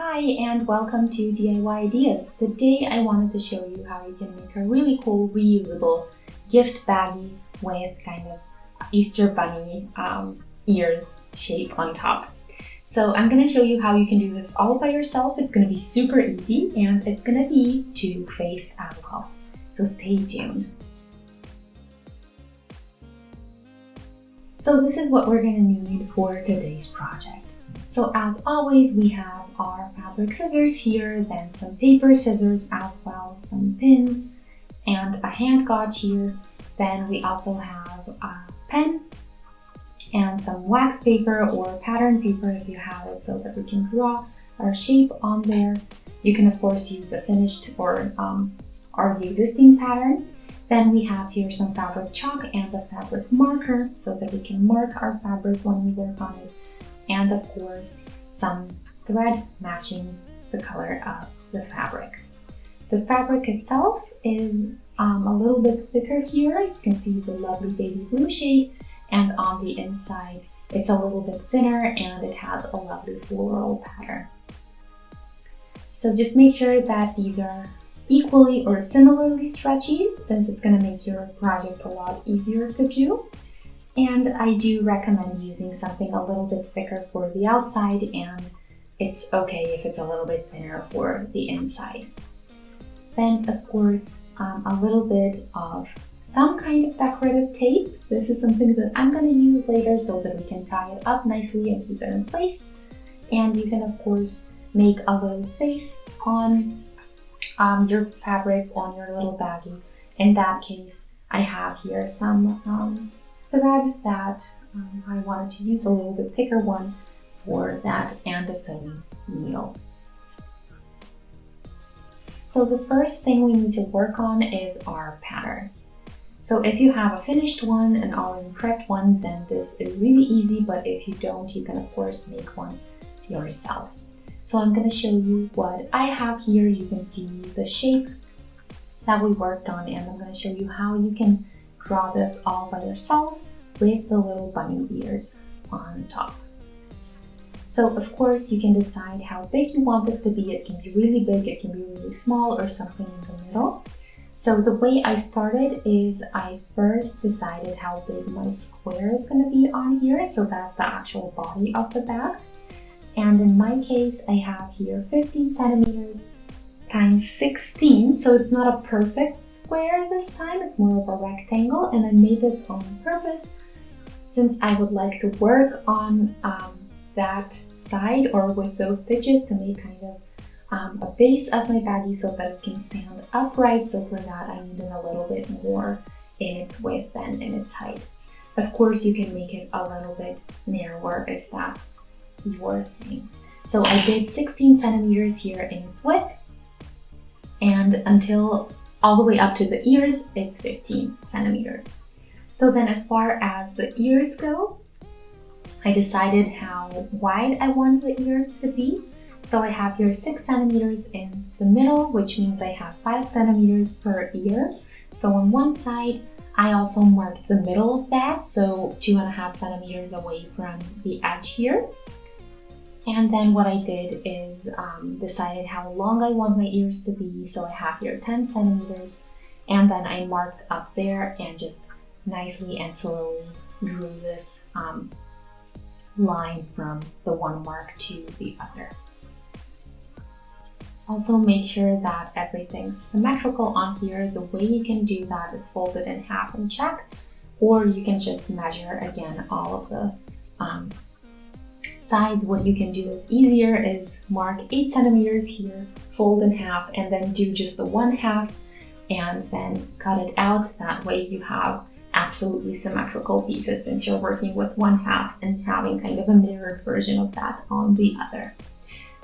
Hi and welcome to DIY Ideas. Today I wanted to show you how you can make a really cool reusable gift baggie with kind of Easter bunny ears shape on top. So I'm going to show you how you can do this all by yourself. It's going to be super easy and it's going to be two-faced as well. So stay tuned. So this is what we're going to need for today's project. So as always, we have our fabric scissors here, then some paper scissors as well, some pins, and a hand gauge here. Then we also have a pen and some wax paper or pattern paper if you have it, so that we can draw our shape on there. You can of course use a finished or the existing pattern. Then we have here some fabric chalk and a fabric marker so that we can mark our fabric when we work on it. And of course, some thread matching the color of the fabric. The fabric itself is a little bit thicker here. You can see the lovely baby blue shade, and on the inside, it's a little bit thinner and it has a lovely floral pattern. So just make sure that these are equally or similarly stretchy, since it's going to make your project a lot easier to do. And I do recommend using something a little bit thicker for the outside, and it's okay if it's a little bit thinner for the inside. Then of course, a little bit of some kind of decorative tape. This is something that I'm going to use later so that we can tie it up nicely and keep it in place. And you can of course make a little face on your fabric, on your little baggie. In that case, I have here some thread that I wanted to use a little bit thicker one for that, and a sewing needle. So the first thing we need to work on is our pattern. So if you have a finished one, an already prepped one, then this is really easy, but if you don't, you can of course make one yourself. So I'm going to show you what I have here. You can see the shape that we worked on, and I'm going to show you how you can draw this all by yourself with the little bunny ears on top. So of course you can decide how big you want this to be. It can be really big, it can be really small, or something in the middle. So the way I started is I first decided how big my square is going to be on here. So that's the actual body of the bag. And in my case, I have here 15 centimeters times 16, so it's not a perfect square this time, it's more of a rectangle, and I made this on purpose since I would like to work on that side or with those stitches to make kind of a base of my baggie so that it can stand upright. So for that I needed a little bit more in its width than in its height. Of course you can make it a little bit narrower if that's your thing. So I did 16 centimeters here in its width, and until all the way up to the ears, it's 15 centimeters. So then as far as the ears go, I decided how wide I want the ears to be. So I have here 6 centimeters in the middle, which means I have 5 centimeters per ear. So on one side, I also marked the middle of that, so 2.5 centimeters away from the edge here. And then what I did is decided how long I want my ears to be. So I have here 10 centimeters, and then I marked up there and just nicely and slowly drew this line from the one mark to the other. Also make sure that everything's symmetrical on here. The way you can do that is fold it in half and check, or you can just measure again all of the sides. What you can do is easier is mark 8 centimeters here, fold in half, and then do just the 1/2 and then cut it out. That way you have absolutely symmetrical pieces, since you're working with 1/2 and having kind of a mirrored version of that on the other.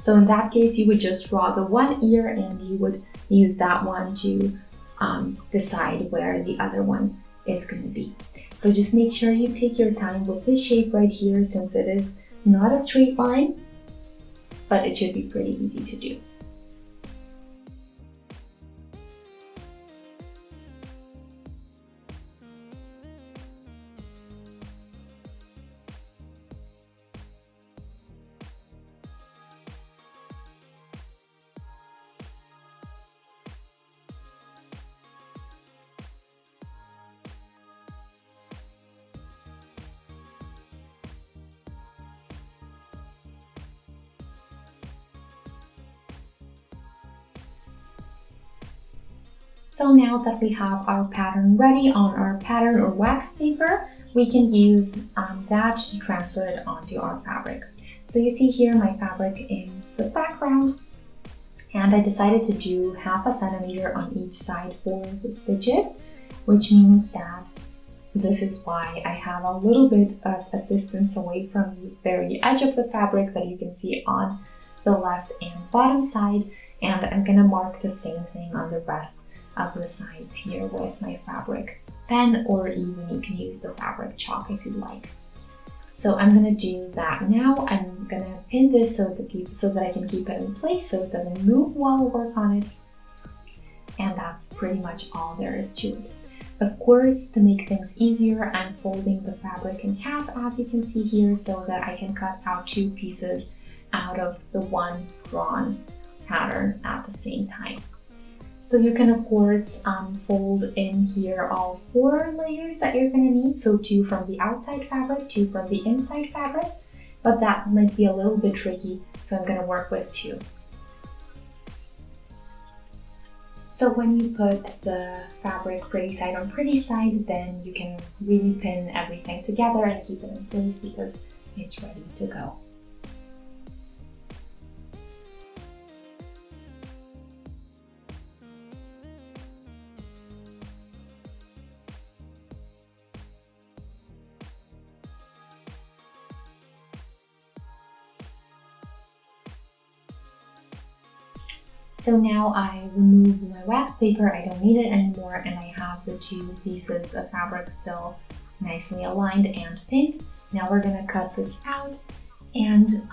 So in that case, you would just draw the one ear and you would use that one to decide where the other one is going to be. So just make sure you take your time with this shape right here, since it is not a straight line, but it should be pretty easy to do. So now that we have our pattern ready on our pattern or wax paper, we can use that to transfer it onto our fabric. So you see here my fabric in the background, and I decided to do 1/2 centimeter on each side for the stitches, which means that this is why I have a little bit of a distance away from the very edge of the fabric that you can see on the left and bottom side, and I'm gonna mark the same thing on the rest of the sides here with my fabric pen, or even you can use the fabric chalk if you like. So I'm gonna do that now. I'm gonna pin this so that I can keep it in place so it doesn't move while I work on it. And that's pretty much all there is to it. Of course, to make things easier, I'm folding the fabric in half, as you can see here, so that I can cut out 2 pieces out of the one drawn pattern at the same time. So you can of course fold in here all 4 layers that you're going to need, so 2 from the outside fabric, 2 from the inside fabric, but that might be a little bit tricky, so I'm going to work with 2. So when you put the fabric pretty side on pretty side, then you can really pin everything together and keep it in place because it's ready to go. So now I remove my wax paper, I don't need it anymore, and I have the 2 pieces of fabric still nicely aligned and pinned. Now we're gonna cut this out, and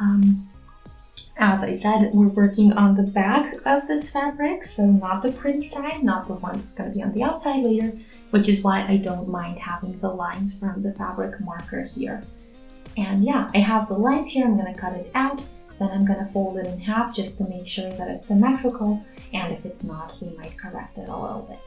as I said, we're working on the back of this fabric, so not the pretty side, not the one that's gonna be on the outside later, which is why I don't mind having the lines from the fabric marker here. And yeah, I have the lines here, I'm gonna cut it out. Then I'm going to fold it in half just to make sure that it's symmetrical, and if it's not, we might correct it a little bit.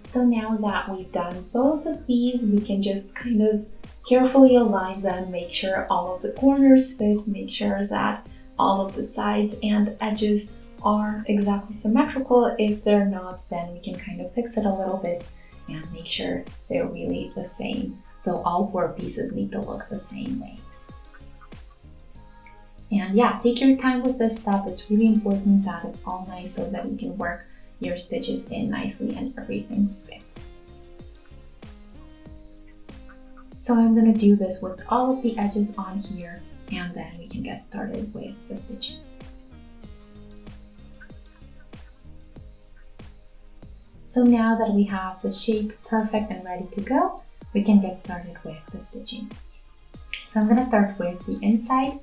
So now that we've done both of these, we can just kind of carefully align them, make sure all of the corners fit, make sure that all of the sides and edges are exactly symmetrical. If they're not, then we can kind of fix it a little bit and make sure they're really the same. So all 4 pieces need to look the same way. And yeah, take your time with this stuff. It's really important that it's all nice so that you can work your stitches in nicely and everything fits. So I'm going to do this with all of the edges on here, and then we can get started with the stitches. So now that we have the shape perfect and ready to go, we can get started with the stitching. So I'm going to start with the inside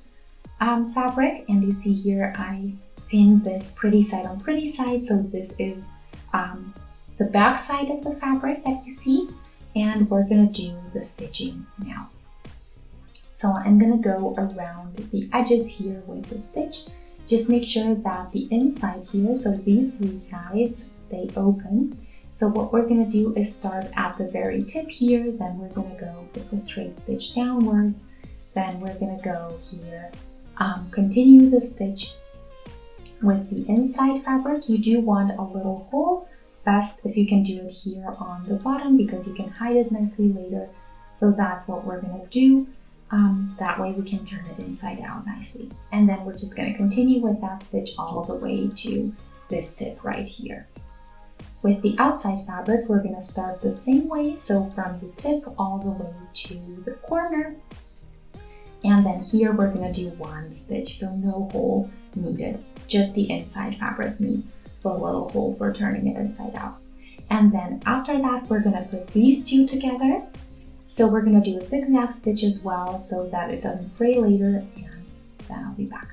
fabric, and you see here I pinned this pretty side on pretty side, so this is the back side of the fabric that you see, and we're going to do the stitching now. So I'm going to go around the edges here with the stitch. Just make sure that the inside here, so these 3 sides, stay open. So what we're going to do is start at the very tip here, then we're going to go with a straight stitch downwards, then we're going to go here, continue the stitch with the inside fabric. You do want a little hole, best if you can do it here on the bottom because you can hide it nicely later. So that's what we're going to do. That way we can turn it inside out nicely. And then we're just going to continue with that stitch all the way to this tip right here. With the outside fabric, we're going to start the same way, so from the tip all the way to the corner. And then here we're going to do 1 stitch, so no hole needed. Just the inside fabric needs the little hole for turning it inside out. And then after that, we're going to put these 2 together. So we're going to do a zigzag stitch as well so that it doesn't fray later, and then I'll be back.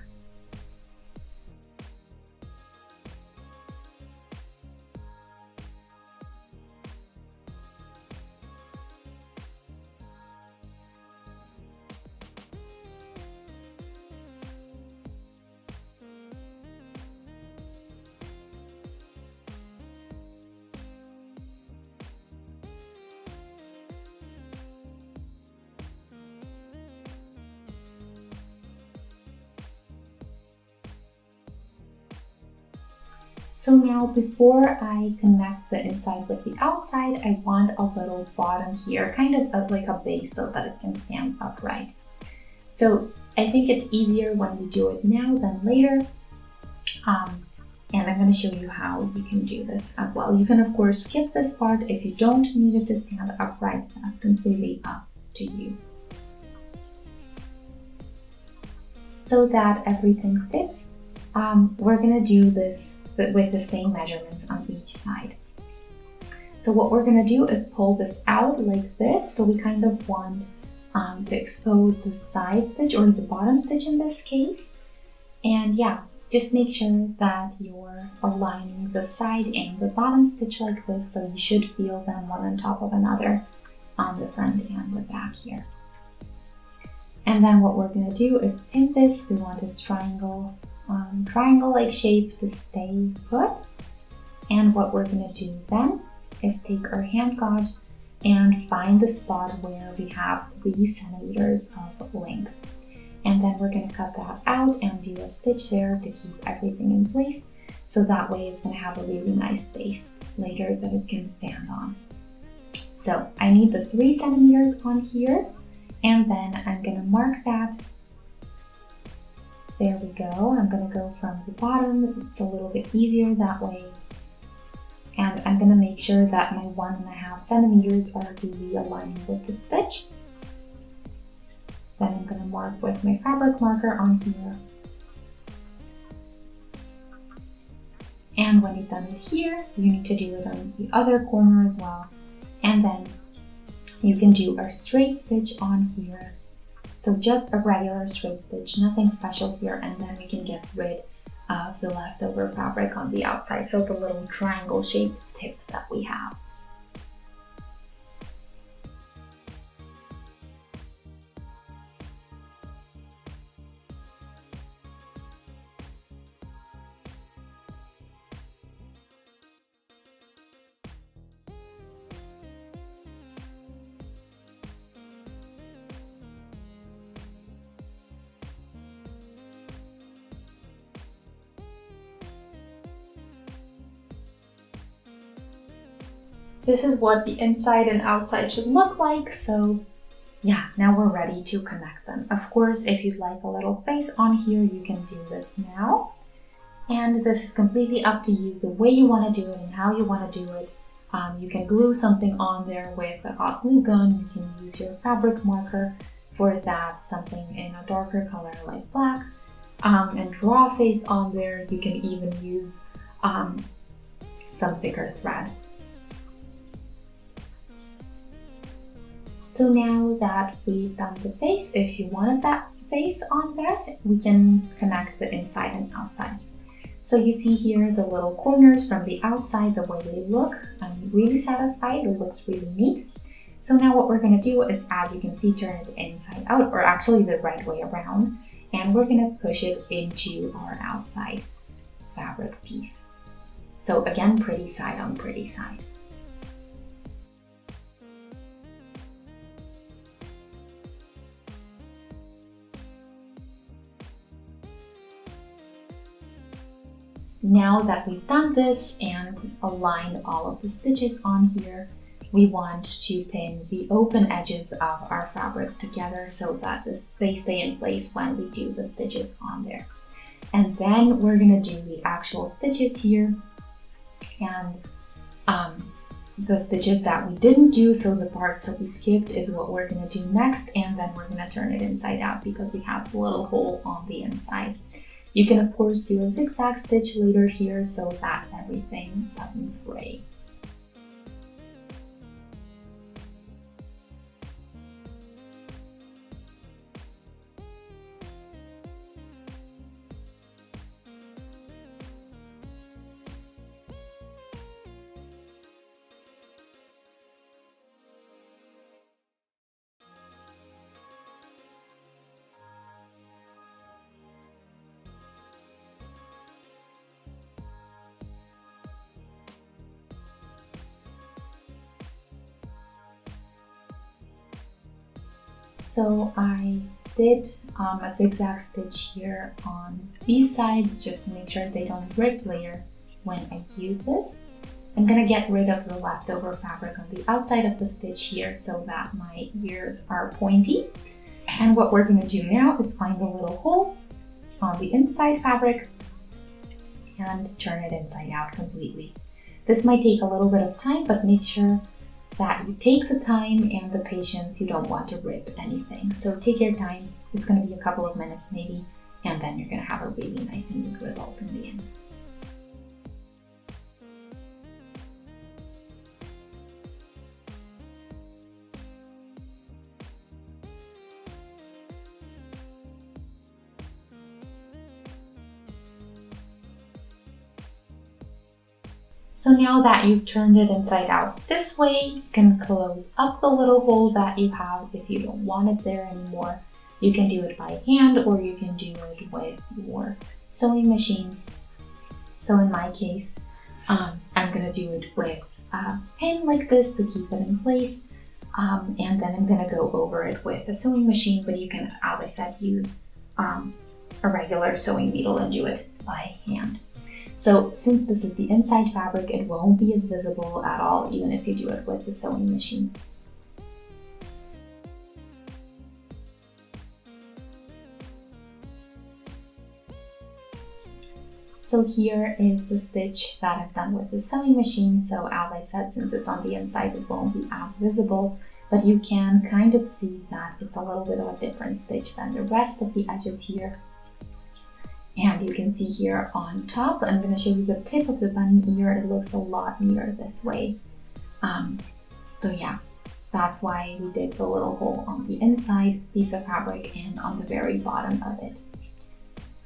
So now before I connect the inside with the outside, I want a little bottom here, kind of like a base so that it can stand upright. So I think it's easier when we do it now than later. And I'm going to show you how you can do this as well. You can of course skip this part if you don't need it to stand upright. That's completely up to you. So that everything fits, we're going to do this with the same measurements on each side. So what we're going to do is pull this out like this. So we kind of want to expose the side stitch or the bottom stitch in this case. And yeah, just make sure that you're aligning the side and the bottom stitch like this, so you should feel them one on top of another on the front and the back here. And then what we're going to do is pin this. We want this triangle-like shape to stay put. And what we're going to do then is take our hand gauge and find the spot where we have 3 centimeters of length. And then we're going to cut that out and do a stitch there to keep everything in place. So that way it's going to have a really nice base later that it can stand on. So I need the 3 centimeters on here, and then I'm going to mark that. There we go. I'm going to go from the bottom. It's a little bit easier that way. And I'm going to make sure that my 1.5 centimeters are really aligning with the stitch. Then I'm going to mark with my fabric marker on here. And when you've done it here, you need to do it on the other corner as well. And then you can do a straight stitch on here. So just a regular straight stitch, nothing special here. And then we can get rid of the leftover fabric on the outside. So the little triangle shaped tip that we have. This is what the inside and outside should look like. So yeah, now we're ready to connect them. Of course, if you'd like a little face on here, you can do this now. And this is completely up to you, the way you want to do it and how you want to do it. You can glue something on there with a hot glue gun. You can use your fabric marker for that, something in a darker color like black, and draw a face on there. You can even use some thicker thread. So now that we've done the face, if you wanted that face on there, we can connect the inside and outside. So you see here the little corners from the outside, the way they look. I'm really satisfied, it looks really neat. So now what we're going to do is, as you can see, turn it inside out, or actually the right way around, and we're going to push it into our outside fabric piece. So again, pretty side on pretty side. Now that we've done this and aligned all of the stitches on here, we want to pin the open edges of our fabric together so that they stay in place when we do the stitches on there. And then we're going to do the actual stitches here, and the stitches that we didn't do, so the parts that we skipped, is what we're going to do next, and then we're going to turn it inside out because we have the little hole on the inside. You can of course do a zigzag stitch later here so that everything doesn't fray. So I did a zigzag stitch here on these sides just to make sure they don't rip later. when I use this. I'm gonna get rid of the leftover fabric on the outside of the stitch here so that my ears are pointy. And what we're gonna do now is find a little hole on the inside fabric and turn it inside out completely. This might take a little bit of time, but make sure that you take the time and the patience. You don't want to rip anything. So take your time. It's gonna be a couple of minutes maybe, and then you're gonna have a really nice and neat result in the end. So now that you've turned it inside out this way, you can close up the little hole that you have if you don't want it there anymore. You can do it by hand or you can do it with your sewing machine. So in my case, I'm gonna do it with a pin like this to keep it in place. And then I'm gonna go over it with a sewing machine, but you can, as I said, use a regular sewing needle and do it by hand. So since this is the inside fabric, it won't be as visible at all, even if you do it with the sewing machine. So here is the stitch that I've done with the sewing machine. So as I said, since it's on the inside, it won't be as visible, but you can kind of see that it's a little bit of a different stitch than the rest of the edges here. And you can see here on top, I'm going to show you the tip of the bunny ear. It looks a lot neater this way. So yeah, that's why we did the little hole on the inside piece of fabric and on the very bottom of it.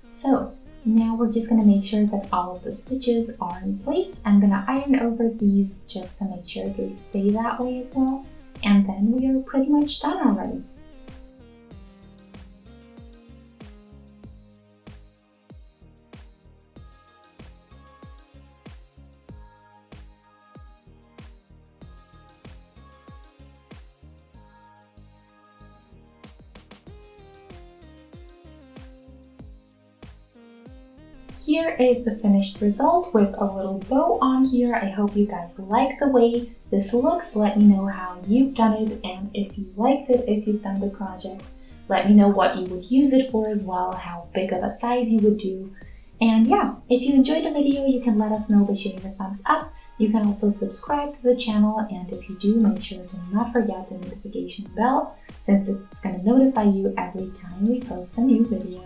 So now we're just going to make sure that all of the stitches are in place. I'm going to iron over these just to make sure they stay that way as well. And then we are pretty much done already. Here is the finished result with a little bow on here. I hope you guys like the way this looks. Let me know how you've done it, and if you liked it, if you've done the project, let me know what you would use it for as well, how big of a size you would do. And yeah, if you enjoyed the video, you can let us know by showing a thumbs up. You can also subscribe to the channel, and if you do, make sure to not forget the notification bell, since it's going to notify you every time we post a new video.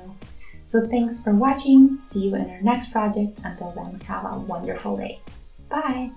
So thanks for watching. See you in our next project. Until then, have a wonderful day. Bye!